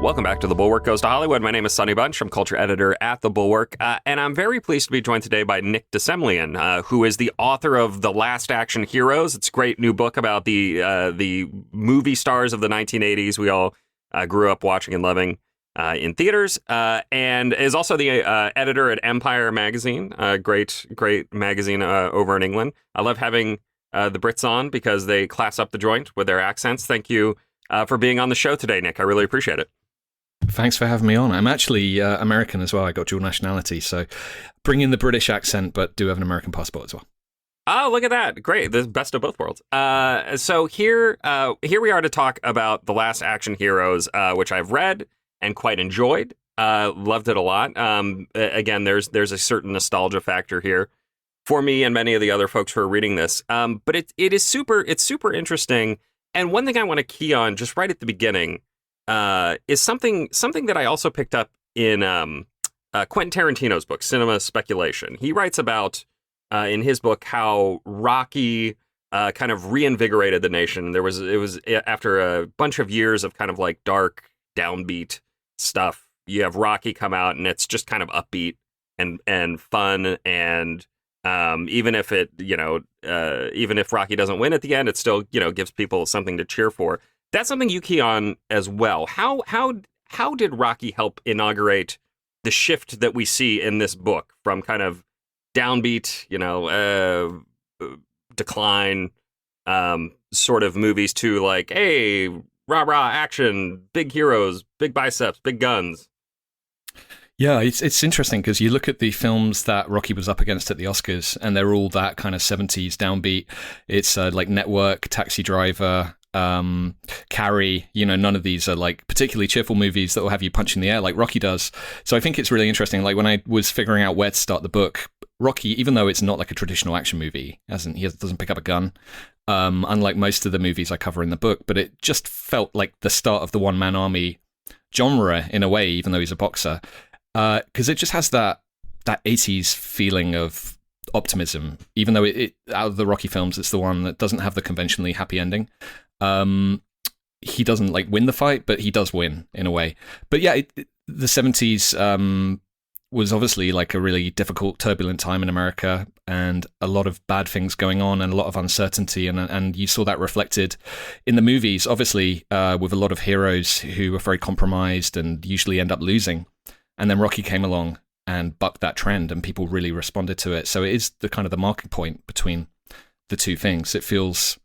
Welcome back to The Bulwark Goes to Hollywood. My name is Sonny Bunch. I'm culture editor at The Bulwark, and I'm very pleased to be joined today by Nick DeSemlian, who is the author of The Last Action Heroes. It's a great new book about the movie stars of the 1980s we all grew up watching and loving in theaters, and is also the editor at Empire Magazine, a great magazine over in England. I love having the Brits on because they class up the joint with their accents. Thank you for being on the show today, Nick. I really appreciate it. Thanks for having me on. I'm actually American as well. I got dual nationality, so bring in the British accent, but do have an American passport as well. Oh, look at that. Great. The best of both worlds. So here we are to talk about The Last Action Heroes, which I've read and quite enjoyed. Loved it a lot. Again, there's a certain nostalgia factor here for me and many of the other folks who are reading this. But it's super interesting. And one thing I want to key on just right at the beginning is something that I also picked up in Quentin Tarantino's book, Cinema Speculation. He writes about, in his book, how Rocky kind of reinvigorated the nation. It was after a bunch of years of kind of like dark, downbeat stuff. You have Rocky come out, and it's just kind of upbeat and fun. And even if even if Rocky doesn't win at the end, it still gives people something to cheer for. That's something you key on as well. How did Rocky help inaugurate the shift that we see in this book from kind of downbeat, decline sort of movies to like, hey, rah-rah action, big heroes, big biceps, big guns? Yeah, it's interesting because you look at the films that Rocky was up against at the Oscars, and they're all that kind of 70s downbeat. It's like Network, Taxi Driver, Carrie. None of these are like particularly cheerful movies that will have you punch in the air like Rocky does. So I think it's really interesting. Like when I was figuring out where to start the book, Rocky, even though it's not like a traditional action movie, he doesn't pick up a gun, unlike most of the movies I cover in the book, but it just felt like the start of the one-man army genre in a way, even though he's a boxer, because it just has that 80s feeling of optimism, even though it out of the Rocky films, it's the one that doesn't have the conventionally happy ending. He doesn't like win the fight, but he does win in a way. But yeah, the 70s was obviously like a really difficult, turbulent time in America, and a lot of bad things going on and a lot of uncertainty. And you saw that reflected in the movies, obviously, with a lot of heroes who were very compromised and usually end up losing. And then Rocky came along and bucked that trend, and people really responded to it. So it is the kind of the marking point between the two things. It feels,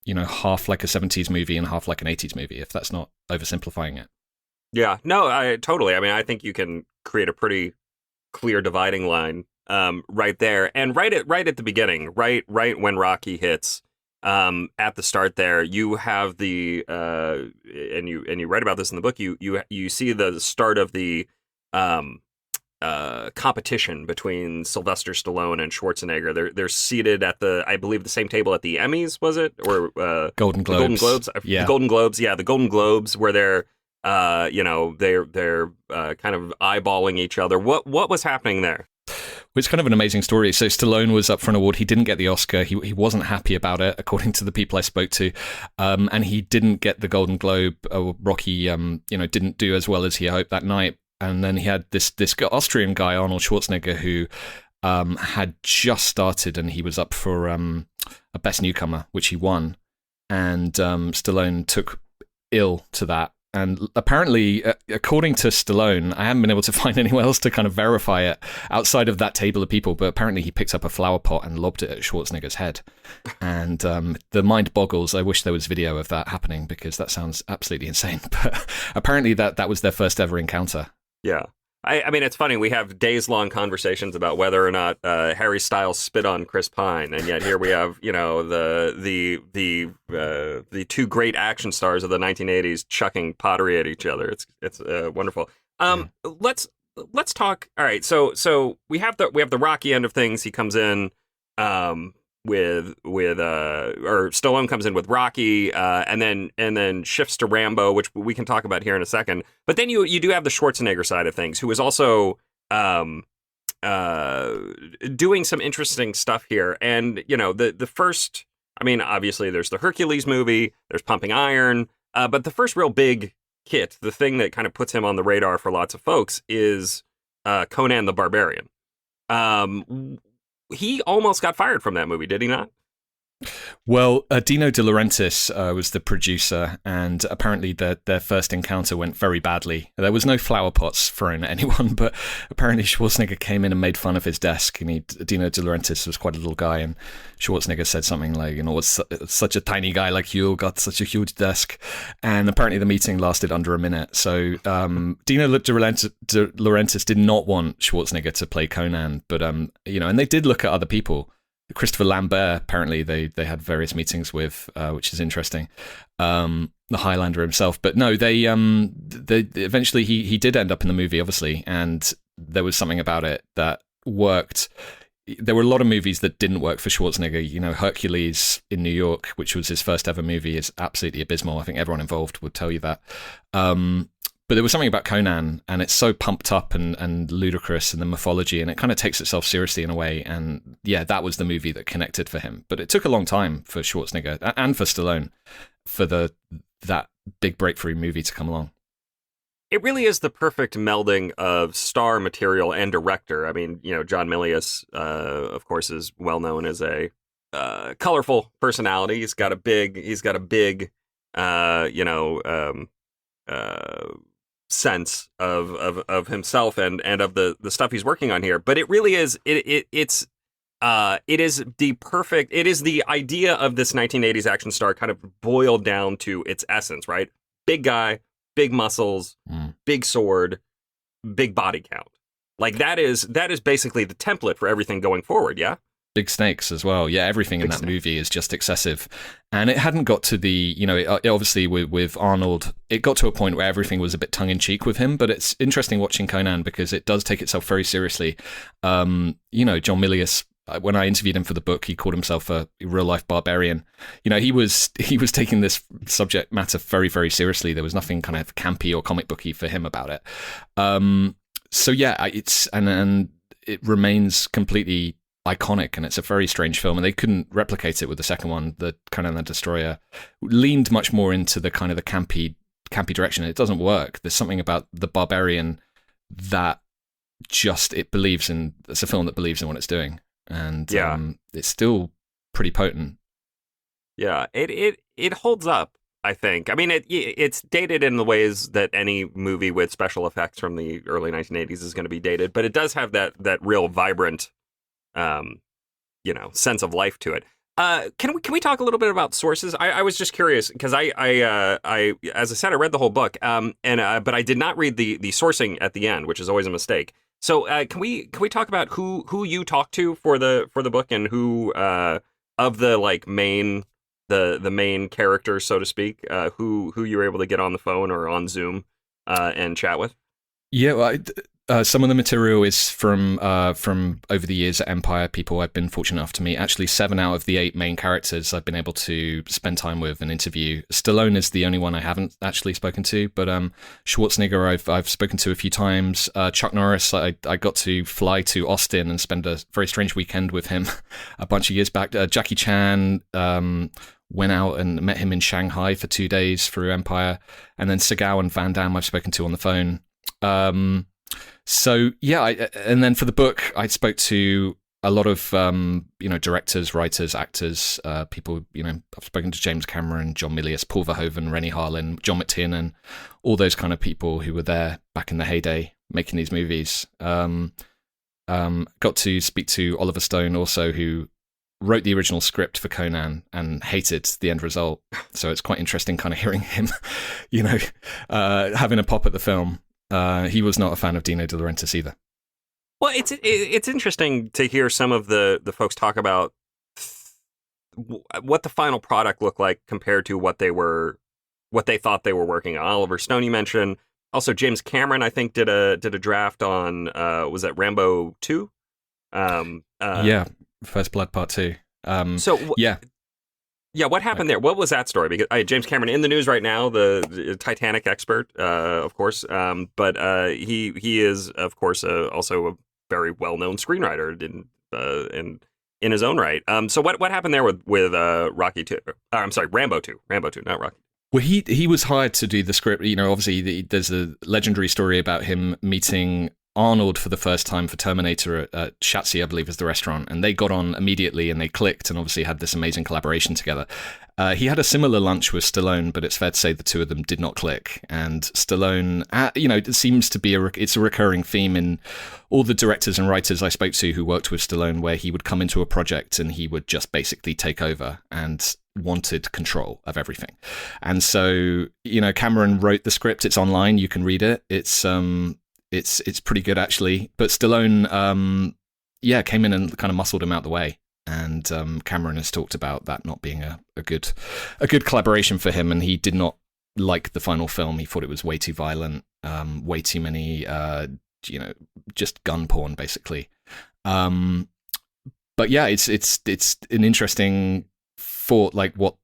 half like a 70s movie and half like an 80s movie, if that's not oversimplifying it. Yeah, no, I totally. I mean, I think you can create a pretty clear dividing line right there. And right at the beginning, right when Rocky hits, at the start there, you have the and you write about this in the book, you see the start of the competition between Sylvester Stallone and Schwarzenegger. They're seated at I believe the same table at the Emmys, was it? Or Golden Globes. Golden Globes. Yeah. The Golden Globes. Yeah, the Golden Globes, where they're they're kind of eyeballing each other. What was happening there? It's kind of an amazing story. So Stallone was up for an award. He didn't get the Oscar. He wasn't happy about it, according to the people I spoke to. And he didn't get the Golden Globe. Rocky, didn't do as well as he hoped that night. And then he had this Austrian guy, Arnold Schwarzenegger, who had just started, and he was up for a Best Newcomer, which he won. And Stallone took ill to that. And apparently, according to Stallone, I haven't been able to find anyone else to kind of verify it outside of that table of people, but apparently he picked up a flower pot and lobbed it at Schwarzenegger's head. And the mind boggles. I wish there was video of that happening, because that sounds absolutely insane. But apparently that was their first ever encounter. Yeah. I mean, it's funny. We have days-long conversations about whether or not Harry Styles spit on Chris Pine, and yet here we have, the two great action stars of the 1980s chucking pottery at each other. It's wonderful. Let's talk. All right, so we have the Rocky end of things. He comes in or Stallone comes in with Rocky, and then shifts to Rambo, which we can talk about here in a second. But then you do have the Schwarzenegger side of things, who is also doing some interesting stuff here. And the first, I mean, obviously there's the Hercules movie, there's Pumping Iron, but the first real big Kit, the thing that kind of puts him on the radar for lots of folks is Conan the Barbarian. He almost got fired from that movie, did he not? Well, Dino De Laurentiis was the producer, and apparently their first encounter went very badly. There was no flower pots thrown at anyone, but apparently Schwarzenegger came in and made fun of his desk. And Dino De Laurentiis was quite a little guy, and Schwarzenegger said something like, what's such a tiny guy like you got such a huge desk? And apparently the meeting lasted under a minute. So Dino De Laurentiis did not want Schwarzenegger to play Conan, but and they did look at other people. Christopher Lambert, apparently they had various meetings with, which is interesting. The Highlander himself, but no, they eventually he did end up in the movie, obviously, and there was something about it that worked. There were a lot of movies that didn't work for Schwarzenegger. Hercules in New York, which was his first ever movie, is absolutely abysmal. I think everyone involved would tell you that. But there was something about Conan, and it's so pumped up and ludicrous, and the mythology, and it kind of takes itself seriously in a way. And yeah, that was the movie that connected for him. But it took a long time for Schwarzenegger and for Stallone for that big breakthrough movie to come along. It really is the perfect melding of star material and director. I mean, John Milius, of course, is well known as a colorful personality. He's got a big sense of himself and of the stuff he's working on here. But it really is it is the idea of this 1980s action star kind of boiled down to its essence, right? Big guy, big muscles, big sword, big body count. Like that is basically the template for everything going forward, yeah? Big snakes as well. Yeah, everything in that movie is just excessive. And it hadn't got to the, it obviously with Arnold, it got to a point where everything was a bit tongue-in-cheek with him, but it's interesting watching Conan because it does take itself very seriously. John Milius, when I interviewed him for the book, he called himself a real-life barbarian. He was taking this subject matter very, very seriously. There was nothing kind of campy or comic booky for him about it. So yeah, and it remains completely iconic, and it's a very strange film, and they couldn't replicate it with the second one. The Conan the Destroyer leaned much more into the kind of the campy direction. It doesn't work. There's something about the Barbarian that it's a film that believes in what it's doing, and it's still pretty potent. Yeah, it holds up, I think. I mean, it's dated in the ways that any movie with special effects from the early 1980s is going to be dated, but it does have that real vibrant sense of life to it. Can we talk a little bit about sources? I was just curious because I as I said, I read the whole book, but I did not read the sourcing at the end, which is always a mistake. So can we talk about who you talked to for the book and who of the main characters, so to speak, who you were able to get on the phone or on Zoom and chat with? Yeah, well, some of the material is from over the years at Empire, people I've been fortunate enough to meet. Actually, 7 out of the 8 main characters I've been able to spend time with and interview. Stallone is the only one I haven't actually spoken to, but Schwarzenegger I've spoken to a few times. Chuck Norris, I got to fly to Austin and spend a very strange weekend with him a bunch of years back. Jackie Chan went out and met him in Shanghai for 2 days through Empire, and then Seagal and Van Damme I've spoken to on the phone. So yeah, and then for the book, I spoke to a lot of directors, writers, actors, people. I've spoken to James Cameron, John Milius, Paul Verhoeven, Rennie Harlin, John McTiernan, all those kind of people who were there back in the heyday making these movies. Got to speak to Oliver Stone also, who wrote the original script for Conan and hated the end result. So it's quite interesting kind of hearing him, having a pop at the film. He was not a fan of Dino De Laurentiis either. Well, it's interesting to hear some of the folks talk about what the final product looked like compared to what they thought they were working on. Oliver Stone, you mentioned. Also, James Cameron, I think, did a draft on was that Rambo 2? Yeah, First Blood Part 2. Yeah, what happened there? What was that story? Because James Cameron in the news right now, the Titanic expert, of course, but he is, of course, also a very well-known screenwriter in his own right. So what happened there with Rocky 2? I'm sorry, Rambo 2, not Rocky. Well, he was hired to do the script. Obviously, there's a legendary story about him meeting Arnold for the first time for Terminator at Shatsy, I believe, is the restaurant, and they got on immediately and they clicked and obviously had this amazing collaboration together. He had a similar lunch with Stallone, but it's fair to say the two of them did not click. And Stallone, it seems to be it's a recurring theme in all the directors and writers I spoke to who worked with Stallone, where he would come into a project and he would just basically take over and wanted control of everything. And so, Cameron wrote the script. It's online. You can read it. It's pretty good, actually. But Stallone, came in and kind of muscled him out the way. And Cameron has talked about that not being a good collaboration for him, and he did not like the final film. He thought it was way too violent, way too many, just gun porn, basically. But yeah, it's an interesting thought. Like, what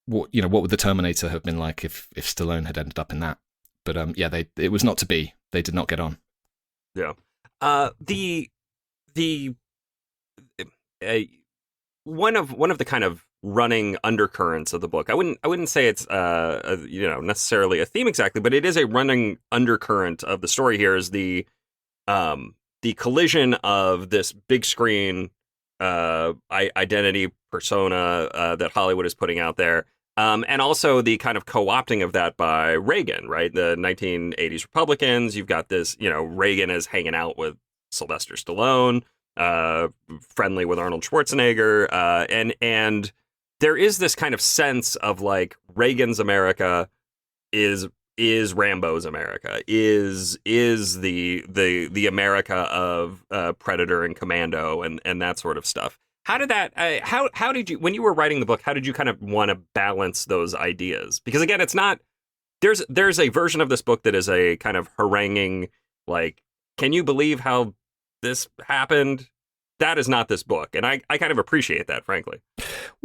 would the Terminator have been like if Stallone had ended up in that? But it was not to be. They did not get on. Yeah. One of the kind of running undercurrents of the book. I wouldn't say it's necessarily a theme exactly, but it is a running undercurrent of the story. Here is the collision of this big screen identity persona that Hollywood is putting out there. And also the kind of co-opting of that by Reagan, right? The 1980s Republicans. You've got this, Reagan is hanging out with Sylvester Stallone, friendly with Arnold Schwarzenegger, and there is this kind of sense of like Reagan's America is Rambo's America, is the America of Predator and Commando and that sort of stuff. How did that? How did you, when you were writing the book, how did you kind of want to balance those ideas? Because again, it's not, there's a version of this book that is a kind of haranguing, like, can you believe how this happened? That is not this book, and I kind of appreciate that, frankly.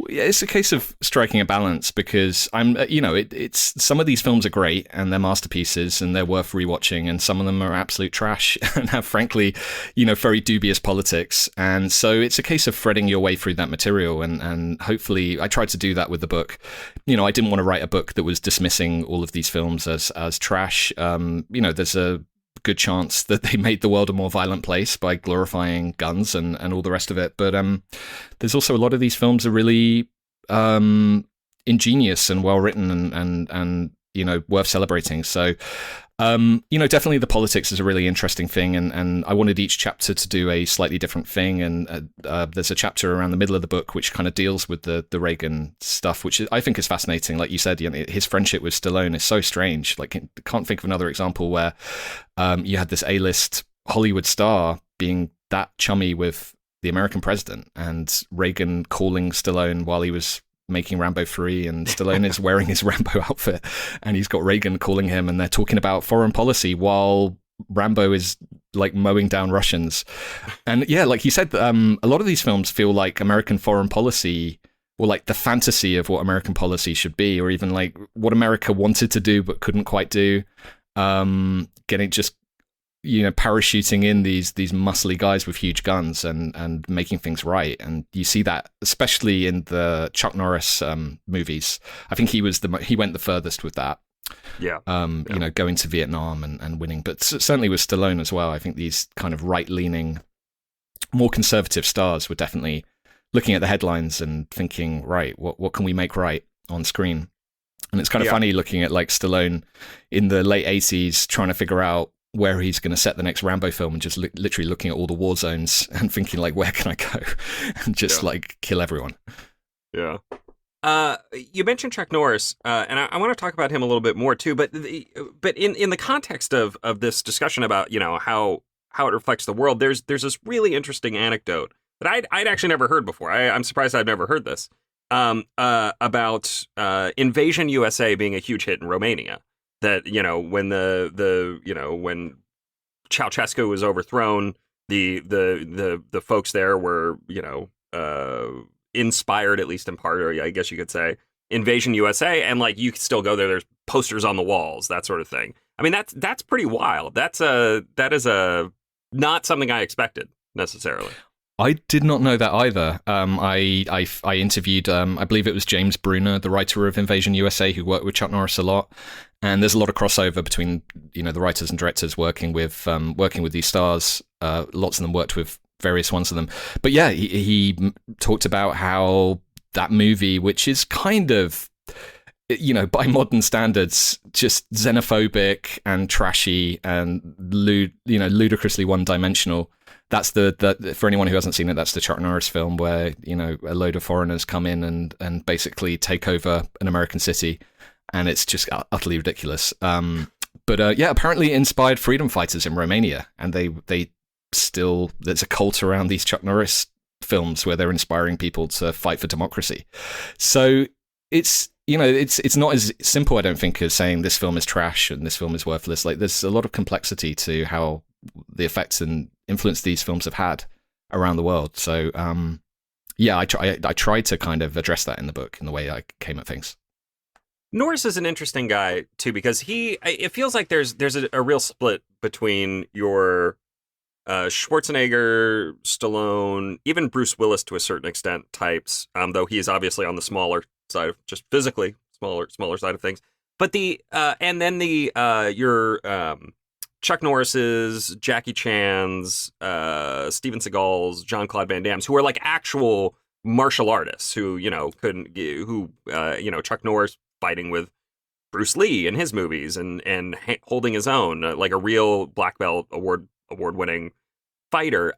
Yeah, it's a case of striking a balance, because it's some of these films are great and they're masterpieces and they're worth rewatching, and some of them are absolute trash and have, frankly, very dubious politics. And so it's a case of threading your way through that material, and hopefully I tried to do that with the book. I didn't want to write a book that was dismissing all of these films as trash. There's a good chance that they made the world a more violent place by glorifying guns and all the rest of it. But there's also a lot of these films are really ingenious and well written and worth celebrating. So definitely the politics is a really interesting thing, and I wanted each chapter to do a slightly different thing. And there's a chapter around the middle of the book which kind of deals with the Reagan stuff, which I think is fascinating. Like you said, his friendship with Stallone is so strange. Like, I can't think of another example where you had this A-list Hollywood star being that chummy with the American president, and Reagan calling Stallone while he was making Rambo 3, and Stallone is wearing his Rambo outfit, and he's got Reagan calling him, and they're talking about foreign policy while Rambo is like mowing down Russians. And yeah, like you said, a lot of these films feel like American foreign policy, or like the fantasy of what American policy should be, or even like what America wanted to do but couldn't quite do. Getting just parachuting in these muscly guys with huge guns and making things right. And you see that especially in the Chuck Norris movies. I think he went the furthest with that. Yeah. Going to Vietnam and winning. But certainly with Stallone as well, I think these kind of right-leaning, more conservative stars were definitely looking at the headlines and thinking, right, what can we make right on screen? And it's kind of funny looking at like Stallone in the late 80s trying to figure out where he's going to set the next Rambo film, and just literally looking at all the war zones and thinking like, where can I go and just like kill everyone. Yeah. You mentioned Chuck Norris, and I want to talk about him a little bit more too. But in the context of this discussion about how it reflects the world, there's this really interesting anecdote that I'd actually never heard before. I'm surprised I've never heard this about Invasion USA being a huge hit in Romania. That when when Ceausescu was overthrown, the folks there were inspired, at least in part, or I guess you could say, Invasion USA, and like you can still go there. There's posters on the walls, that sort of thing. I mean, that's pretty wild. That is not something I expected necessarily. I did not know that either. I interviewed, I believe it was James Bruner, the writer of Invasion USA, who worked with Chuck Norris a lot. And there's a lot of crossover between, the writers and directors working with these stars. Lots of them worked with various ones of them. But yeah, he talked about how that movie, which is kind of, by modern standards, just xenophobic and trashy and ludicrously one-dimensional. That's the for anyone who hasn't seen it, that's the Chuck Norris film where a load of foreigners come in and basically take over an American city, and it's just utterly ridiculous. But apparently it inspired freedom fighters in Romania, and they still, there's a cult around these Chuck Norris films where they're inspiring people to fight for democracy. So it's it's not as simple, I don't think, as saying this film is trash and this film is worthless. Like, there's a lot of complexity to how the effects and influence these films have had around the world. So I tried to kind of address that in the book in the way I came at things. Norris is an interesting guy too, because it feels like there's a real split between your Schwarzenegger, Stallone, even Bruce Willis to a certain extent types, though he is obviously on the smaller side, just physically smaller side of things. But and then your Chuck Norris's, Jackie Chan's, Steven Seagal's, Jean-Claude Van Damme's, who are like actual martial artists who Chuck Norris fighting with Bruce Lee in his movies and holding his own, like a real black belt award-winning fighter.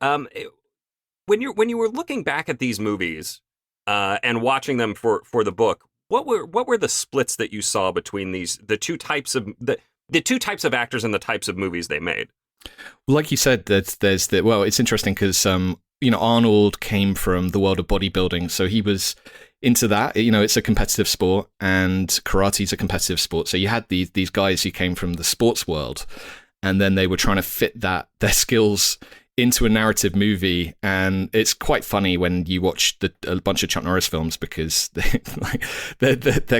When you were looking back at these movies and watching them for the book, what were the splits that you saw between the two types of actors and the types of movies they made? Well, like you said, it's interesting because Arnold came from the world of bodybuilding, so he was into that. It's a competitive sport, and karate's a competitive sport. So you had these guys who came from the sports world, and then they were trying to fit their skills into a narrative movie. And it's quite funny when you watch a bunch of Chuck Norris films, because they're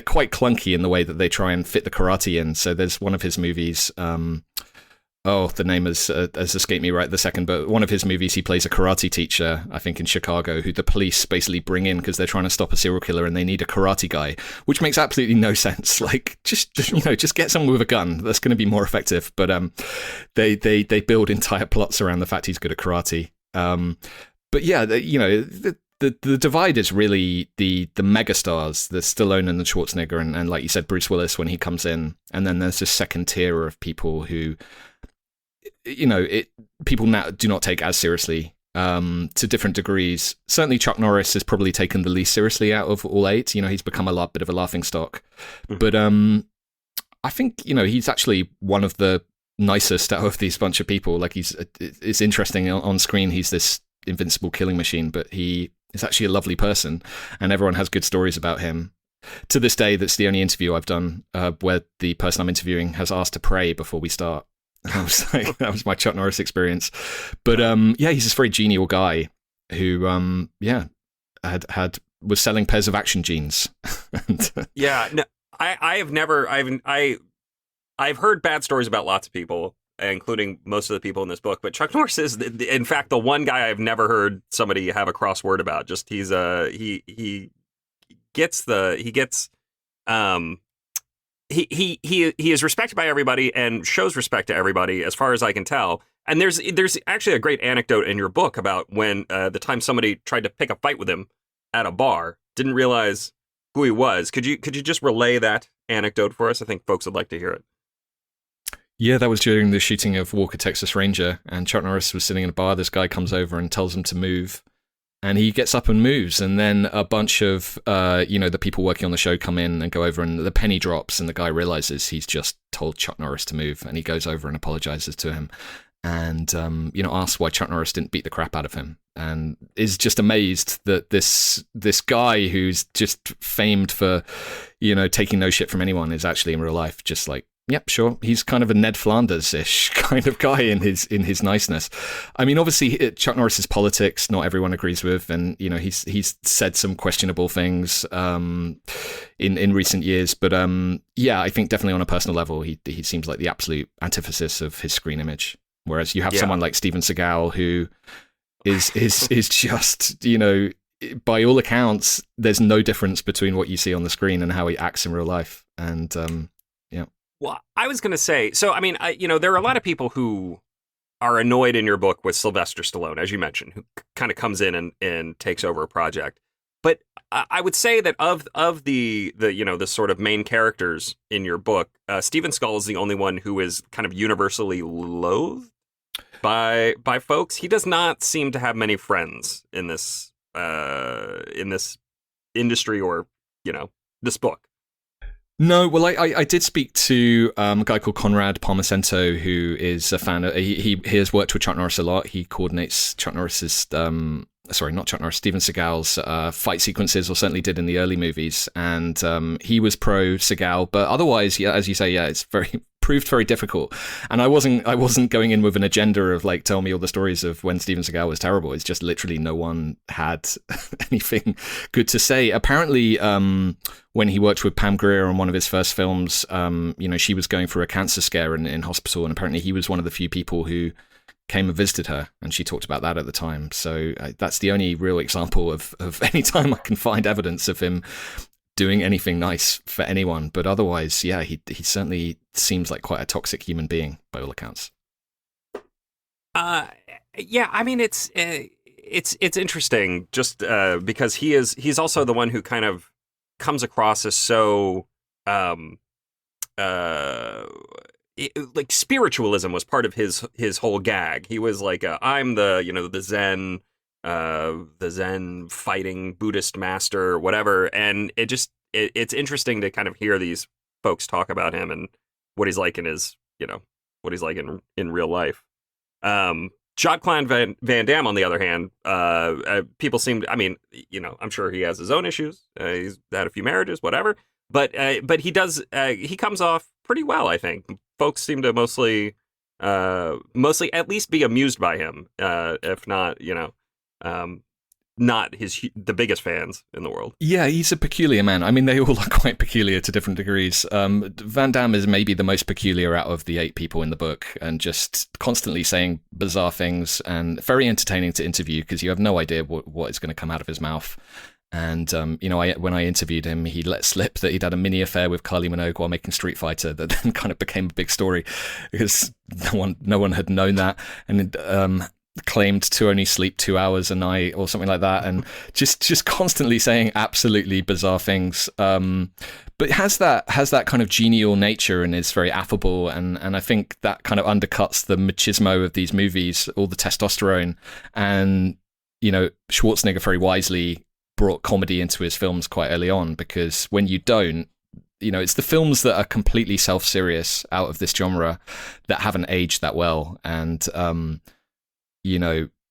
quite clunky in the way that they try and fit the karate in. So there's one of his movies, the name has escaped me right this second, but one of his movies, he plays a karate teacher, I think in Chicago, who the police basically bring in because they're trying to stop a serial killer and they need a karate guy, which makes absolutely no sense. Like, just get someone with a gun. That's going to be more effective. But they build entire plots around the fact he's good at karate. But yeah, the divide is really the megastars, the Stallone and the Schwarzenegger, and like you said, Bruce Willis when he comes in, and then there's this second tier of people who, people now do not take as seriously to different degrees. Certainly Chuck Norris has probably taken the least seriously out of all eight. He's become a bit of a laughingstock. But I think, he's actually one of the nicest out of these bunch of people. Like, it's interesting on screen, he's this invincible killing machine, but he is actually a lovely person, and everyone has good stories about him. To this day, that's the only interview I've done where the person I'm interviewing has asked to pray before we start. That was my Chuck Norris experience. But he's this very genial guy who was selling pairs of action jeans. I've heard bad stories about lots of people, including most of the people in this book, but Chuck Norris is in fact the one guy I've never heard somebody have a crossword about. Just he is respected by everybody and shows respect to everybody, as far as I can tell. And there's actually a great anecdote in your book about when the time somebody tried to pick a fight with him at a bar, didn't realize who he was. Could you just relay that anecdote for us? I think folks would like to hear it. Yeah, that was during the shooting of Walker, Texas Ranger, and Chuck Norris was sitting in a bar. This guy comes over and tells him to move, and he gets up and moves, and then a bunch of, the people working on the show come in and go over, and the penny drops, and the guy realizes he's just told Chuck Norris to move, and he goes over and apologizes to him, and, asks why Chuck Norris didn't beat the crap out of him, and is just amazed that this guy who's just famed for, taking no shit from anyone is actually in real life just like, yep, sure. He's kind of a Ned Flanders-ish kind of guy in his niceness. I mean, obviously, Chuck Norris's politics, not everyone agrees with, and he's said some questionable things in recent years. But I think definitely on a personal level, he seems like the absolute antithesis of his screen image. Whereas you have someone like Steven Seagal, who is just, by all accounts, there's no difference between what you see on the screen and how he acts in real life. And yeah. Well, I was going to say, so I mean, there are a lot of people who are annoyed in your book with Sylvester Stallone, as you mentioned, who kind of comes in and takes over a project. But I would say that of the sort of main characters in your book, Steven Skull is the only one who is kind of universally loathed by folks. He does not seem to have many friends in this industry or this book. No, well, I did speak to a guy called Conrad Palmacento, who is a fan of, he has worked with Chuck Norris a lot. He coordinates Chuck Norris's, Steven Seagal's fight sequences, or certainly did in the early movies. And he was pro Seagal, but otherwise, yeah, as you say, yeah, it's proved very difficult. And I wasn't going in with an agenda of like, tell me all the stories of when Steven Seagal was terrible. It's just literally no one had anything good to say. Apparently, when he worked with Pam Grier on one of his first films, she was going through a cancer scare in hospital, and apparently he was one of the few people who came and visited her, and she talked about that at the time. So that's the only real example of any time I can find evidence of him doing anything nice for anyone. But otherwise, yeah, he certainly seems like quite a toxic human being by all accounts. Yeah, I mean, it's interesting just because he's also the one who kind of comes across as so like spiritualism was part of his whole gag. He was like, I'm the Zen fighting Buddhist master, whatever. And it's interesting to kind of hear these folks talk about him and what he's like in his, what he's like in real life. Jean-Claude Van Damme, on the other hand, people seem to, I mean, I'm sure he has his own issues. He's had a few marriages, whatever. But he does, he comes off pretty well, I think. Folks seem to mostly at least be amused by him, if not, not the biggest fans in the world. Yeah, he's a peculiar man. I mean, they all are quite peculiar to different degrees. Van Damme is maybe the most peculiar out of the 8 people in the book, and just constantly saying bizarre things, and very entertaining to interview because you have no idea what is going to come out of his mouth. And, when I interviewed him, he let slip that he'd had a mini affair with Kylie Minogue while making Street Fighter that then kind of became a big story because no one had known that, and claimed to only sleep 2 hours a night or something like that, and just constantly saying absolutely bizarre things. But has that kind of genial nature and is very affable, and I think that kind of undercuts the machismo of these movies, all the testosterone. And, Schwarzenegger very wisely brought comedy into his films quite early on, because when you don't, it's the films that are completely self-serious out of this genre that haven't aged that well. And,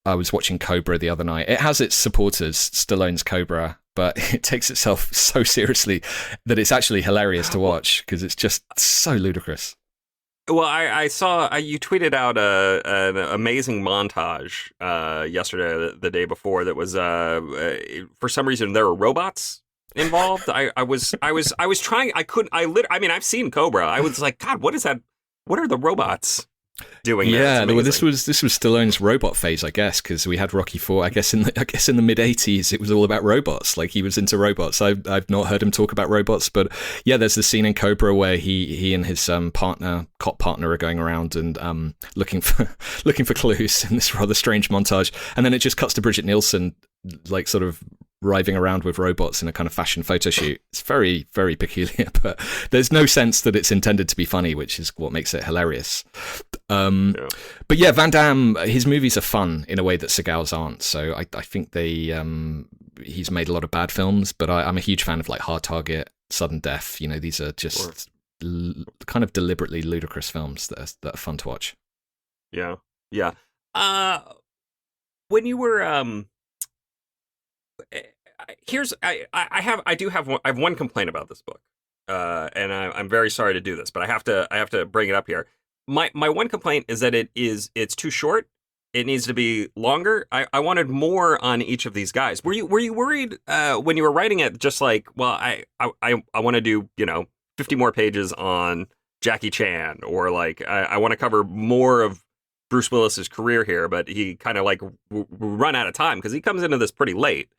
I was watching Cobra the other night. It has its supporters, Stallone's Cobra, but it takes itself so seriously that it's actually hilarious to watch because it's just so ludicrous. Well, I saw you tweeted out an amazing montage yesterday, the day before, that was for some reason there were robots involved. I was trying. I mean, I've seen Cobra. I was like, God, what is that? What are the robots doing? Yeah, well, this was Stallone's robot phase, I guess, because we had Rocky IV. I guess in the mid '80s, it was all about robots. Like, he was into robots. I've not heard him talk about robots, but yeah, there's this scene in Cobra where he and his cop partner, are going around and looking for clues in this rather strange montage, and then it just cuts to Bridget Nielsen, like, sort of writhing around with robots in a kind of fashion photo shoot. It's very, very peculiar, but there's no sense that it's intended to be funny, which is what makes it hilarious. But yeah, Van Damme, his movies are fun in a way that Seagal's aren't. So I think he's made a lot of bad films, but I'm a huge fan of like Hard Target, Sudden Death. These are just kind of deliberately ludicrous films that are fun to watch. Yeah. When you were I have one complaint about this book, and I'm very sorry to do this, but I have to bring it up here. My one complaint is that it's too short. It needs to be longer. I wanted more on each of these guys. Were you worried when you were writing it? Just like, well, I want to do 50 more pages on Jackie Chan, or like I want to cover more of Bruce Willis's career here, but he kind of like run out of time because he comes into this pretty late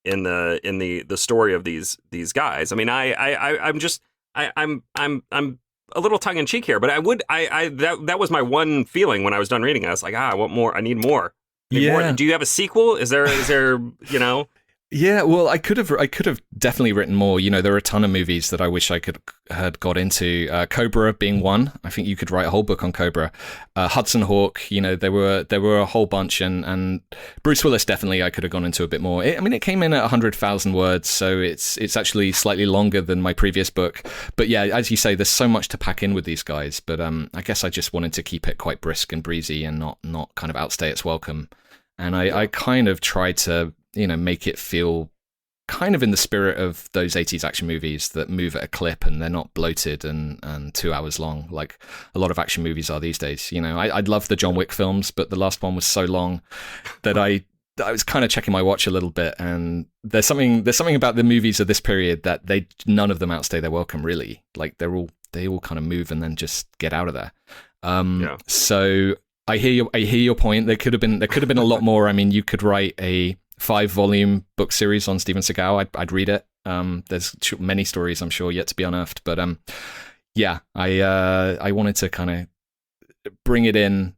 in the story of these guys. I mean, I'm a little tongue in cheek here, but that was my one feeling when I was done reading it. I was like, I want more. I need more. More. Do you have a sequel? Is there you know? Yeah, well, I could have definitely written more. You know, there are a ton of movies that I wish I had got into. Cobra being one. I think you could write a whole book on Cobra. Hudson Hawk. You know, there were a whole bunch, and Bruce Willis definitely I could have gone into a bit more. It came in at 100,000 words, so it's actually slightly longer than my previous book. But yeah, as you say, there's so much to pack in with these guys. But I guess I just wanted to keep it quite brisk and breezy and not kind of outstay its welcome. And I kind of tried to, you know, make it feel kind of in the spirit of those 80s action movies that move at a clip and they're not bloated and 2 hours long like a lot of action movies are these days. You know, I'd love the John Wick films, but the last one was so long that I was kind of checking my watch a little bit, and there's something about the movies of this period that none of them outstay their welcome, really. Like they all kind of move and then just get out of there. So I hear your point. There could have been a lot more. I mean, you could write a 5-volume book series on Steven Seagal. I'd read it. There's many stories I'm sure yet to be unearthed, but yeah, I wanted to kind of bring it in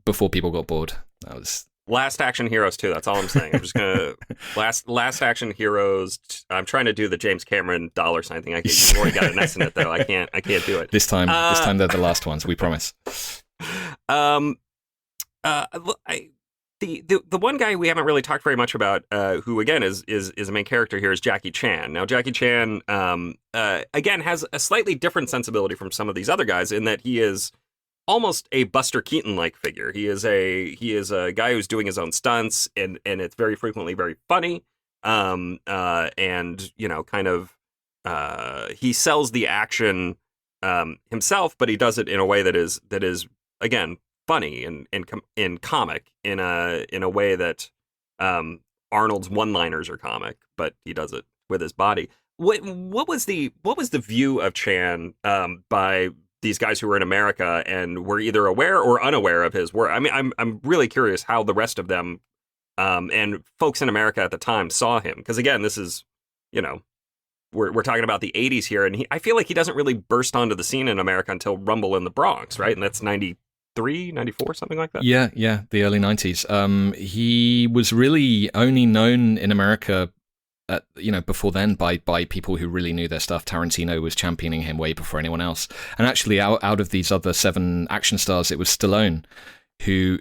before people got bored. That was Last Action Heroes 2. That's all I'm saying. I'm just gonna Last Action Heroes. I'm trying to do the James Cameron dollar sign thing. You've already got an S in it though. I can't do it this time. This time they're the last ones. We promise. The one guy we haven't really talked very much about, who again is a main character here, is Jackie Chan. Now, Jackie Chan, again, has a slightly different sensibility from some of these other guys in that he is almost a Buster Keaton-like figure. He is a guy who's doing his own stunts, and it's very frequently very funny. And you know, kind of, he sells the action himself, but he does it in a way that is again funny and comic in a way that Arnold's one-liners are comic, but he does it with his body. What was the view of Chan by these guys who were in America and were either aware or unaware of his work? I mean, I'm really curious how the rest of them and folks in America at the time saw him, because again, this is, you know, we're talking about the 80s here, and I feel like he doesn't really burst onto the scene in America until Rumble in the Bronx, right? And that's 93, 94, something like that? Yeah, the early 90s. He was really only known in America, before then by people who really knew their stuff. Tarantino was championing him way before anyone else. And actually, out of these other 7 action stars, it was Stallone who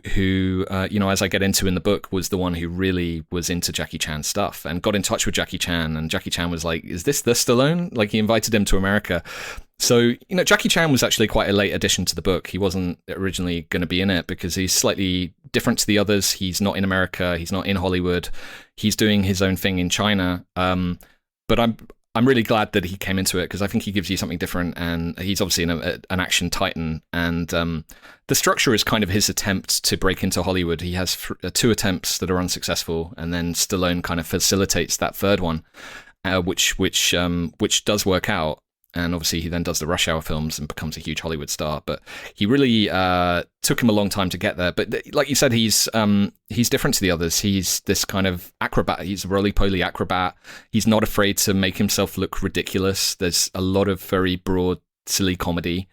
as I get into in the book, was the one who really was into Jackie Chan stuff and got in touch with Jackie Chan. And Jackie Chan was like, is this the Stallone? Like, he invited him to America. So, you know, Jackie Chan was actually quite a late addition to the book. He wasn't originally going to be in it because he's slightly different to the others. He's not in America. He's not in Hollywood. He's doing his own thing in China. But I'm really glad that he came into it, because I think he gives you something different, and he's obviously an action titan. And the structure is kind of his attempt to break into Hollywood. He has 2 attempts that are unsuccessful, and then Stallone kind of facilitates that third one, which does work out. And obviously he then does the Rush Hour films and becomes a huge Hollywood star. But he really took him a long time to get there. But like you said, he's different to the others. He's this kind of acrobat. He's a roly-poly acrobat. He's not afraid to make himself look ridiculous. There's a lot of very broad, silly comedy.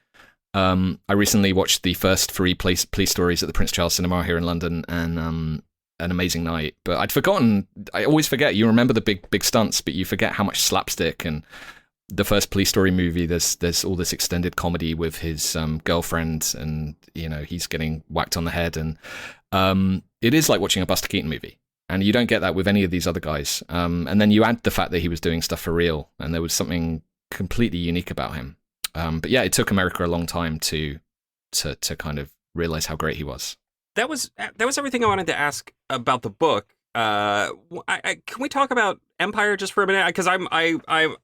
I recently watched the first 3 police stories at the Prince Charles Cinema here in London, and an amazing night. But I'd forgotten. I always forget. You remember the big stunts, but you forget how much slapstick. And the first Police Story movie, there's all this extended comedy with his girlfriend, and you know, he's getting whacked on the head, and it is like watching a Buster Keaton movie, and you don't get that with any of these other guys. And then you add the fact that he was doing stuff for real, and there was something completely unique about him. But yeah, it took America a long time to kind of realize how great he was. That was everything I wanted to ask about the book. Can we talk about Empire just for a minute? Because I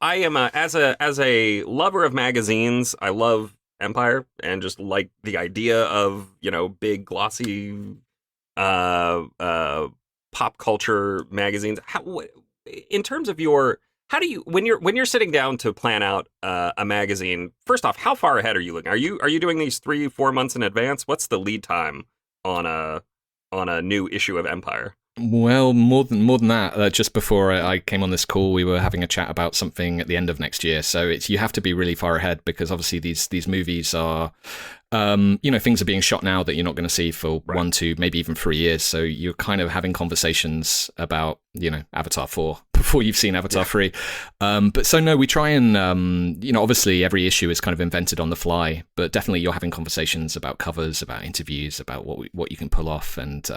am as a lover of magazines, I love Empire and just like the idea of, you know, big glossy pop culture magazines. In terms of how do you, when you're sitting down to plan out a magazine, first off, how far ahead are you looking? Are you doing these 3-4 months in advance? What's the lead time on a new issue of Empire? Well, more than that. Just before I came on this call, we were having a chat about something at the end of next year. So you have to be really far ahead, because obviously these movies are, things are being shot now that you're not going to see for 1, 2, maybe even 3 years. So you're kind of having conversations about, Avatar 4 before you've seen Avatar 3. But so no, we try and, obviously every issue is kind of invented on the fly, but definitely you're having conversations about covers, about interviews, about what you can pull off, and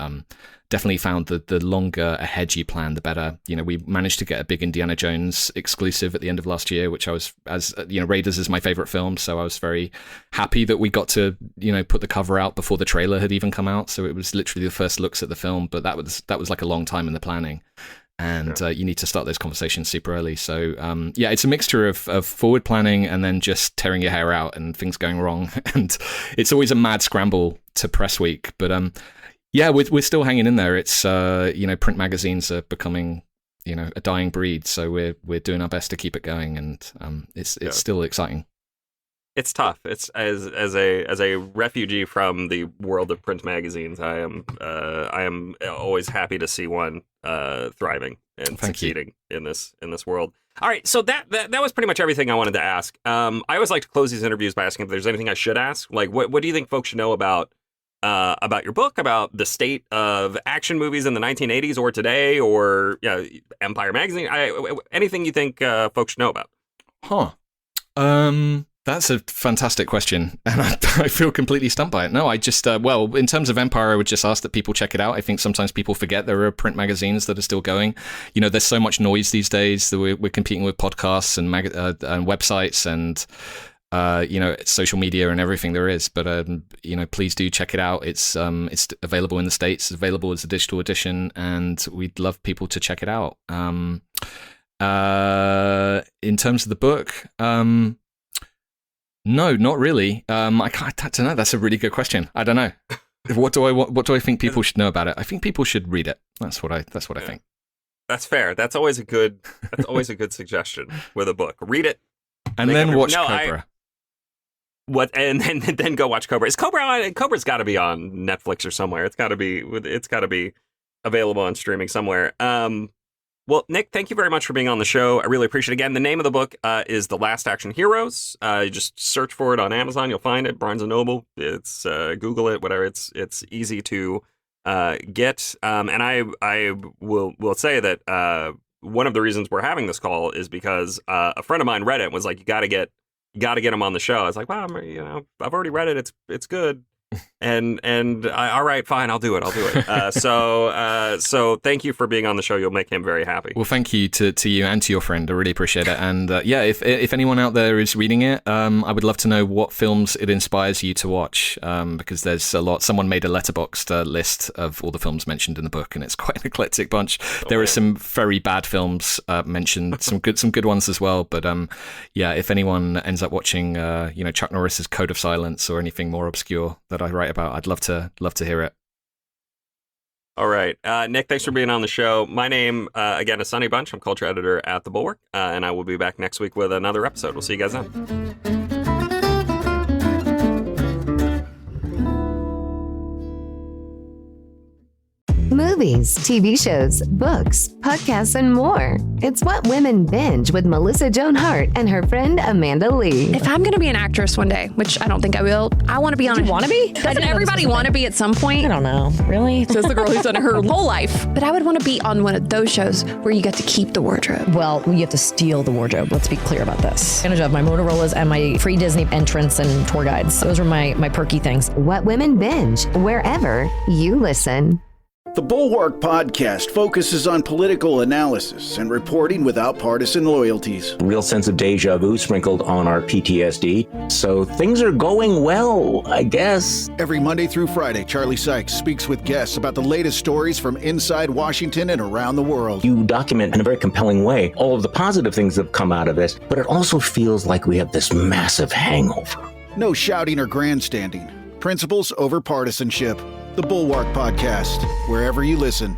definitely found that the longer ahead you plan, the better. We managed to get a big Indiana Jones exclusive at the end of last year, which I was, Raiders is my favorite film, so I was very happy that we got to, put the cover out before the trailer had even come out. So it was literally the first looks at the film, but that was like a long time in the planning. And you need to start those conversations super early. So, it's a mixture of forward planning and then just tearing your hair out and things going wrong. And it's always a mad scramble to press week. But we're still hanging in there. It's, print magazines are becoming, a dying breed. So we're doing our best to keep it going. And it's still exciting. It's tough. It's as a refugee from the world of print magazines, I am always happy to see one thriving and succeeding in this world. All right, so that was pretty much everything I wanted to ask. I always like to close these interviews by asking if there's anything I should ask. Like, what do you think folks should know about your book, about the state of action movies in the 1980s or today, or Empire magazine? Anything you think folks should know about? That's a fantastic question, and I feel completely stumped by it. No, I just, in terms of Empire, I would just ask that people check it out. I think sometimes people forget there are print magazines that are still going. There's so much noise these days that we're competing with podcasts and websites and, social media and everything there is. But, please do check it out. It's available in the States, available as a digital edition, and we'd love people to check it out. In terms of the book, no, not really. I don't know. That's a really good question. I don't know. What do I think people should know about it? I think people should read it. That's what I think. That's fair. That's always a good suggestion with a book. Read it, and then watch Cobra. And then go watch Cobra. Is Cobra on? Cobra's got to be on Netflix or somewhere. It's got to be available on streaming somewhere. Well, Nick, thank you very much for being on the show. I really appreciate it. Again, the name of the book is The Last Action Heroes. You just search for it on Amazon. You'll find it. Barnes & Noble. It's Google it, whatever. It's easy to get. And I will say that one of the reasons we're having this call is because a friend of mine read it and was like, you got to get him on the show. I was like, well, I've already read it. It's good. And all right, fine, I'll do it. So thank you for being on the show. You'll make him very happy. Well, thank you to you and to your friend. I really appreciate it. And if anyone out there is reading it, I would love to know what films it inspires you to watch, because there's a lot. Someone made a letterboxd list of all the films mentioned in the book, and it's quite an eclectic bunch. There are some very bad films mentioned, some good ones as well. But if anyone ends up watching Chuck Norris's Code of Silence or anything more obscure that I write about, I'd love to hear it. All right. Nick, thanks for being on the show. My name, again, is Sonny Bunch. I'm culture editor at The Bulwark, and I will be back next week with another episode. We'll see you guys then. Movies, TV shows, books, podcasts, and more. It's What Women Binge with Melissa Joan Hart and her friend Amanda Lee. If I'm going to be an actress one day, which I don't think I will, I want to be on. Do you want to be? Doesn't everybody want to be at some point? I don't know. Really? Says the girl who's done it her whole life. But I would want to be on one of those shows where you get to keep the wardrobe. Well, you have to steal the wardrobe. Let's be clear about this. I have my Motorola's and my free Disney entrance and tour guides. Those are my perky things. What Women Binge, wherever you listen. The Bulwark podcast focuses on political analysis and reporting without partisan loyalties. A real sense of deja vu sprinkled on our PTSD. So things are going well, I guess. Every Monday through Friday, Charlie Sykes speaks with guests about the latest stories from inside Washington and around the world. You document in a very compelling way all of the positive things that have come out of this, but it also feels like we have this massive hangover. No shouting or grandstanding. Principles over partisanship. The Bulwark Podcast, wherever you listen.